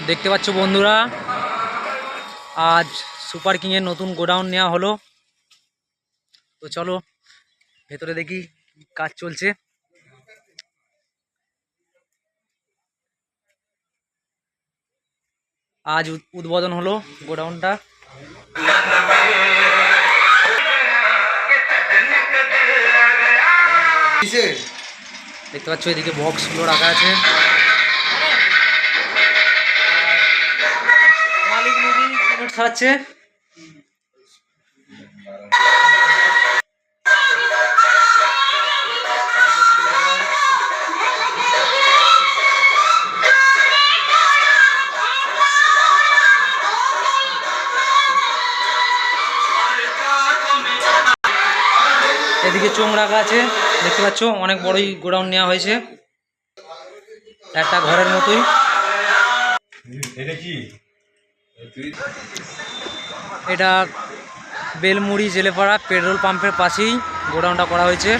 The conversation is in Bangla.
দেখতে পাচ্ছ বন্ধুরা, আজ সুপার কিংয়ের নতুন গোডাউন নেওয়া হলো। তো চলো ভেতরে দেখি কাজ চলছে। আজ উদ্বোধন হলো গোডাউনটা। দেখতে পাচ্ছ এদিকে বক্সগুলো রাখা আছে। মালিক মিনিট ছাড়াচ্ছে। এদিকে চোঙ রাখা আছে, দেখতে পাচ্ছ অনেক বড়ই গোডাউন নেওয়া হয়েছে, একটা ঘরের মতোই। এটা বেলমুড়ি জেলেপাড়া পেট্রোল পাম্পের পাশেই গোডাউনটা করা হয়েছে।